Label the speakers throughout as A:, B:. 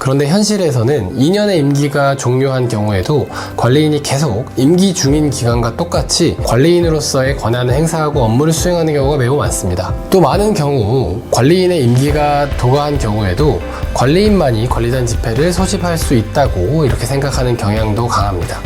A: 그런데 현실에서는 2년의 임기가 종료한 경우에도 관리인이 계속 임기 중인 기간과 똑같이 관리인으로서의 권한을 행사하고 업무를 수행하는 경우가 매우 많습니다. 또 많은 경우 관리인의 임기가 도과한 경우에도 관리인만이 관리단 집회를 소집할 수 있다고 이렇게 생각하는 경향도 강합니다.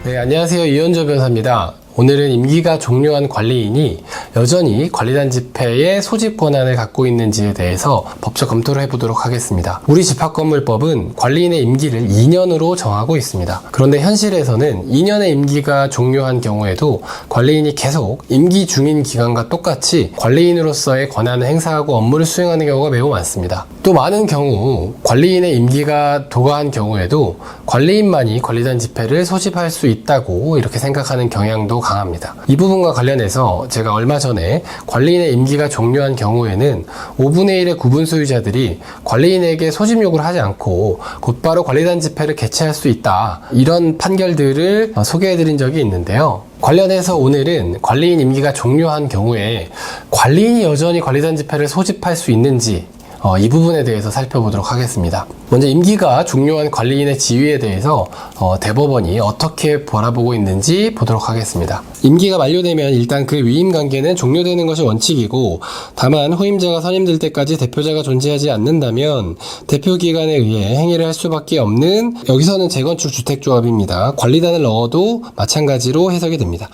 A: 네, 안녕하세요. 이현조 변호사입니다. 오늘은 임기가 종료한 관리인이 여전히 관리단 집회의 소집 권한을 갖고 있는지에 대해서 법적 검토를 해보도록 하겠습니다. 우리 집합건물법은 관리인의 임기를 2년으로 정하고 있습니다. 그런데 현실에서는 2년의 임기가 종료한 경우에도 관리인이 계속 임기 중인 기간과 똑같이 관리인으로서의 권한을 행사하고 업무를 수행하는 경우가 매우 많습니다. 또 많은 경우 관리인의 임기가 도과한 경우에도 관리인만이 관리단 집회를 소집할 수 있다고 이렇게 생각하는 경향도 강합니다. 이 부분과 관련해서 제가 얼마 전에 관리인의 임기가 종료한 경우에는 5분의 1의 구분 소유자들이 관리인에게 소집 요구를 하지 않고 곧바로 관리단 집회를 개최할 수 있다, 이런 판결들을 소개해드린 적이 있는데요. 관련해서 오늘은 관리인 임기가 종료한 경우에 관리인이 여전히 관리단 집회를 소집할 수 있는지 이 부분에 대해서 살펴보도록 하겠습니다. 먼저 임기가 종료한 관리인의 지위에 대해서 대법원이 어떻게 바라보고 있는지 보도록 하겠습니다. 임기가 만료되면 일단 그 위임 관계는 종료되는 것이 원칙이고, 다만 후임자가 선임될 때까지 대표자가 존재하지 않는다면 대표 기관에 의해 행위를 할 수밖에 없는, 여기서는 재건축 주택조합입니다. 관리단을 넣어도 마찬가지로 해석이 됩니다.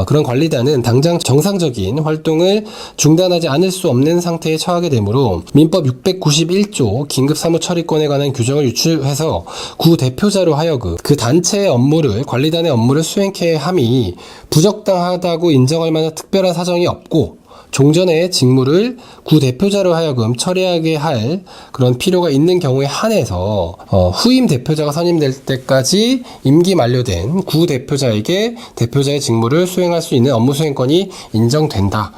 A: 그런 관리단은 당장 정상적인 활동을 중단하지 않을 수 없는 상태에 처하게 되므로 민법 691조 긴급사무처리권에 관한 규정을 유추해서 구 대표자로 하여금 그 단체의 업무를, 관리단의 업무를 수행케 함이 부적당하다고 인정할 만한 특별한 사정이 없고, 종전의 직무를 구 대표자로 하여금 처리하게 할 그런 필요가 있는 경우에 한해서 후임 대표자가 선임될 때까지 임기 만료된 구 대표자에게 대표자의 직무를 수행할 수 있는 업무 수행권이 인정된다.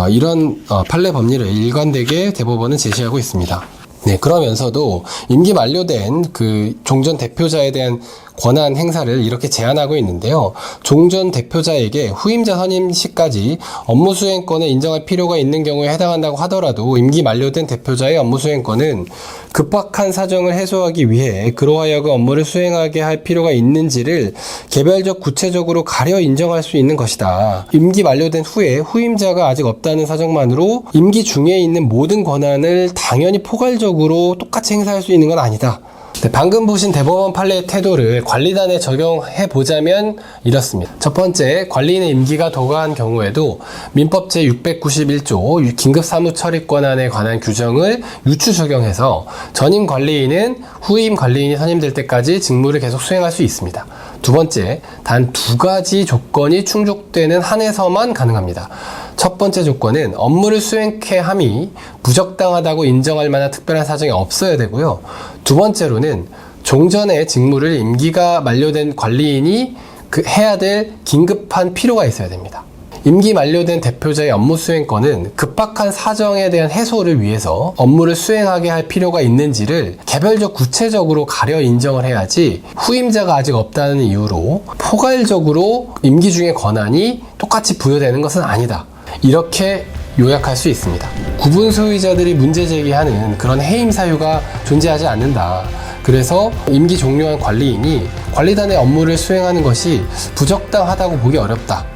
A: 이런 판례 법리를 일관되게 대법원은 제시하고 있습니다. 네, 그러면서도 임기 만료된 그 종전 대표자에 대한 권한 행사를 이렇게 제한하고 있는데요. 종전 대표자에게 후임자 선임 시까지 업무 수행권을 인정할 필요가 있는 경우에 해당한다고 하더라도 임기 만료된 대표자의 업무 수행권은 급박한 사정을 해소하기 위해 그로하여금 업무를 수행하게 할 필요가 있는지를 개별적 구체적으로 가려 인정할 수 있는 것이다. 임기 만료된 후에 후임자가 아직 없다는 사정만으로 임기 중에 있는 모든 권한을 당연히 포괄적으로 똑같이 행사할 수 있는 건 아니다. 네, 방금 보신 대법원 판례의 태도를 관리단에 적용해 보자면 이렇습니다. 첫 번째, 관리인의 임기가 도과한 경우에도 민법 제691조 긴급사무처리권한에 관한 규정을 유추 적용해서 전임 관리인은 후임 관리인이 선임될 때까지 직무를 계속 수행할 수 있습니다. 두 번째, 단 두 가지 조건이 충족되는 한에서만 가능합니다. 첫 번째 조건은 업무를 수행케 함이 부적당하다고 인정할 만한 특별한 사정이 없어야 되고요. 두 번째로는 종전의 직무를 임기가 만료된 관리인이 해야 될 긴급한 필요가 있어야 됩니다. 임기 만료된 대표자의 업무 수행권은 급박한 사정에 대한 해소를 위해서 업무를 수행하게 할 필요가 있는지를 개별적 구체적으로 가려 인정을 해야지, 후임자가 아직 없다는 이유로 포괄적으로 임기 중의 권한이 똑같이 부여되는 것은 아니다. 이렇게 요약할 수 있습니다. 구분 소유자들이 문제 제기하는 그런 해임 사유가 존재하지 않는다. 그래서 임기 종료한 관리인이 관리단의 업무를 수행하는 것이 부적당하다고 보기 어렵다.